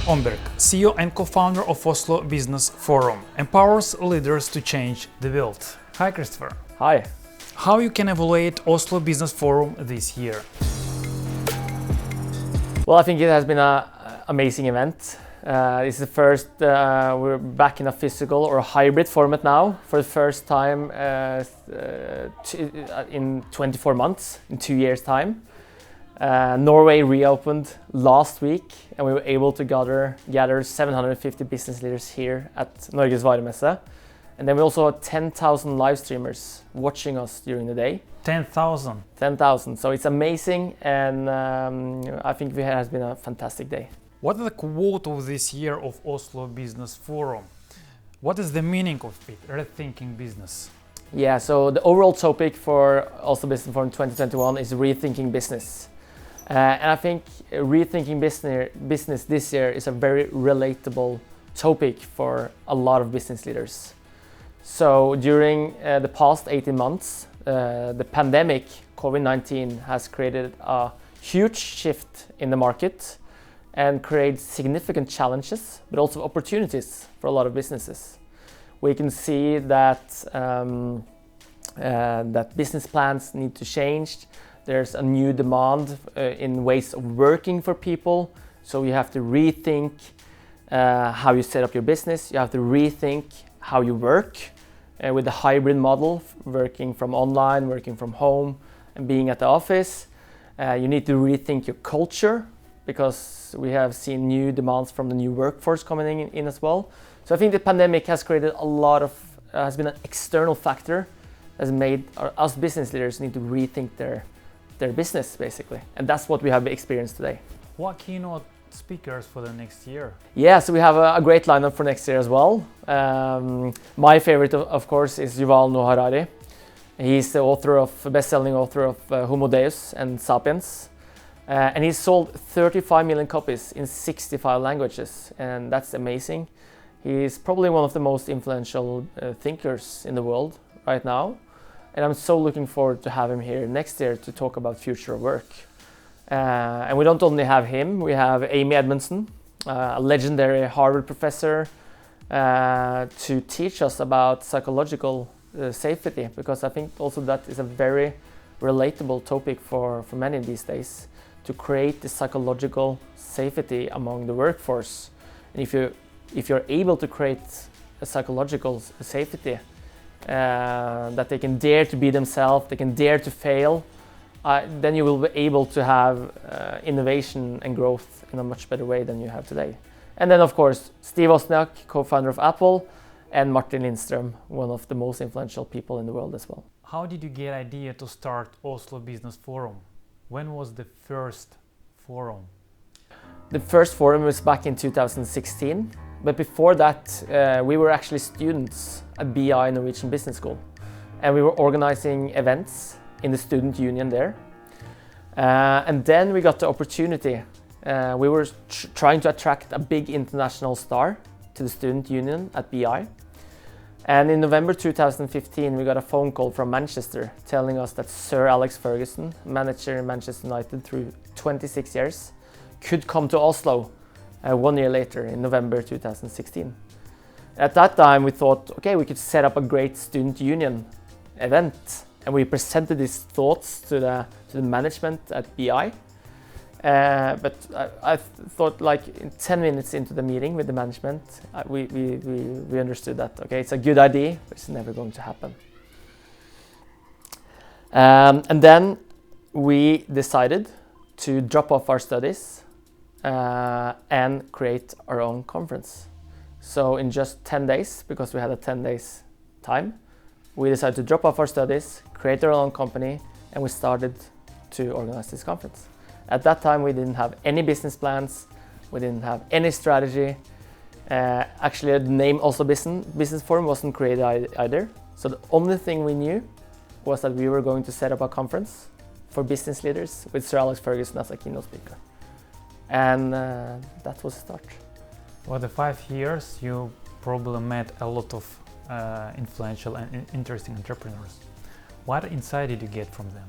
Omberg, CEO and co-founder of Oslo Business Forum, empowers leaders to change the world. Hi, Christoffer. Hi. How you can evaluate Oslo Business Forum this year? Well, I think it has been an amazing event. This is the first, we're back in a physical or a hybrid format now for the first time in 24 months, in 2 years' time. Norway reopened last week and we were able to gather 750 business leaders here at Norges Varemesse. And then we also had 10,000 live streamers watching us during the day. 10,000? 10,000. So it's amazing, and I think it has been a fantastic day. What is the quote of this year of Oslo Business Forum? What is the meaning of it, Rethinking Business? Yeah, so the overall topic for Oslo Business Forum 2021 is Rethinking Business. And I think Rethinking Business this year is a very relatable topic for a lot of business leaders. So during the past 18 months, the pandemic, COVID-19, has created a huge shift in the market and created significant challenges, but also opportunities for a lot of businesses. We can see that that business plans need to change. There's a new demand in ways of working for people. So you have to rethink how you set up your business. You have to rethink how you work with the hybrid model, working from online, working from home, and being at the office. You need to rethink your culture because we have seen new demands from the new workforce coming in as well. So I think the pandemic has created a lot of, has been an external factor that has made us business leaders need to rethink their business, basically. And that's what we have experienced today. What keynote speakers for the next year? Yeah, so we have a great lineup for next year as well. My favorite, of course, is Yuval Noah Harari. He's the best-selling author of Homo Deus and Sapiens. And he's sold 35 million copies in 65 languages, and that's amazing. He's probably one of the most influential thinkers in the world right now. And I'm so looking forward to have him here next year to talk about future of work. And we don't only have him, we have Amy Edmondson, a legendary Harvard professor, to teach us about psychological safety, because I think also that is a very relatable topic for many these days, to create the psychological safety among the workforce. And if you're able to create a psychological safety, that they can dare to be themselves, they can dare to fail, then you will be able to have innovation and growth in a much better way than you have today. And then, of course, Steve Wozniak, co-founder of Apple, and Martin Lindström, one of the most influential people in the world as well. How did you get idea to start Oslo Business Forum? When was the first forum? The first forum was back in 2016. But before that, we were actually students at BI Norwegian Business School. And we were organizing events in the student union there. And then we got the opportunity. We were trying to attract a big international star to the student union at BI. And in November 2015, we got a phone call from Manchester telling us that Sir Alex Ferguson, manager in Manchester United through 26 years, could come to Oslo 1 year later in November 2016. At that time, we thought, okay, we could set up a great student union event. And we presented these thoughts to the management at BI. But I thought, like, in 10 minutes into the meeting with the management, we understood that, okay, it's a good idea, but it's never going to happen. And then we decided to drop off our studies and create our own conference. So in just 10 days, because we had a 10 days time, we decided to drop off our studies, create our own company, and we started to organize this conference. At that time, we didn't have any business plans, we didn't have any strategy. Actually, the name Oslo Business Forum wasn't created either. So the only thing we knew was that we were going to set up a conference for business leaders with Sir Alex Ferguson as a keynote speaker. And that was the start. Over the 5 years, you probably met a lot of influential and interesting entrepreneurs. What insight did you get from them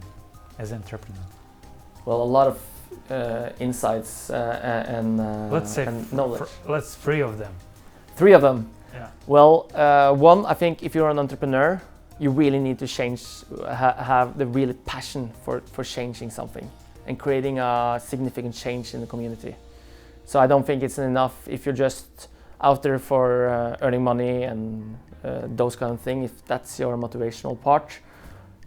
as an entrepreneur? Well, a lot of insights and Let's say and knowledge. let's 3 of them. 3 of them. Yeah. Well, one, I think if you're an entrepreneur, you really need to have the really passion for changing something and creating a significant change in the community. So I don't think it's enough if you're just out there for earning money and those kind of things. If that's your motivational part,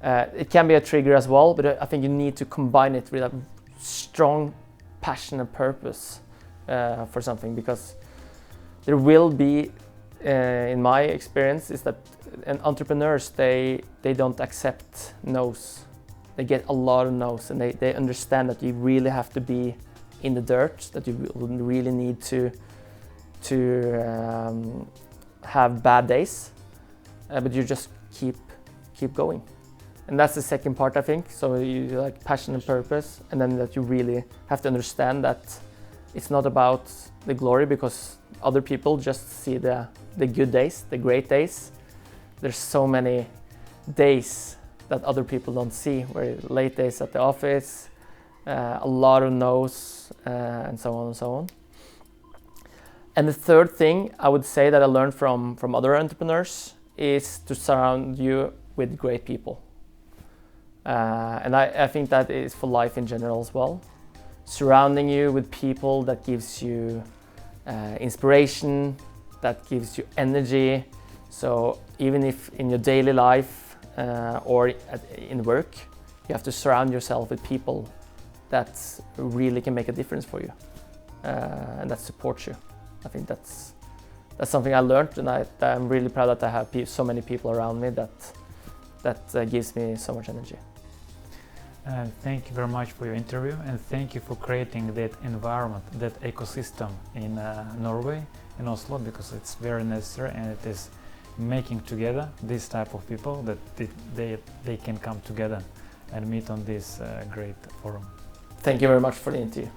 it can be a trigger as well, but I think you need to combine it with a strong passion and purpose for something, because there will be, in my experience, is that entrepreneurs, they don't accept no's. They get a lot of no's, and they understand that you really have to be in the dirt, that you really need to have bad days, but you just keep going. And that's the second part, I think. So you like passion and purpose, and then that you really have to understand that it's not about the glory, because other people just see the good days, the great days. There's so many days that other people don't see, where late days at the office, a lot of no's, and so on and so on. And the third thing I would say that I learned from other entrepreneurs is to surround you with great people. And I think that is for life in general as well. Surrounding you with people that gives you inspiration, that gives you energy. So even if in your daily life or in work, you have to surround yourself with people that really can make a difference for you and that support you. I think that's something I learned, and I'm really proud that I have so many people around me that gives me so much energy. Thank you very much for your interview, and thank you for creating that environment, that ecosystem in Norway, in Oslo, because it's very necessary, and it is making together this type of people that they can come together and meet on this great forum. Thank you very much for the interview.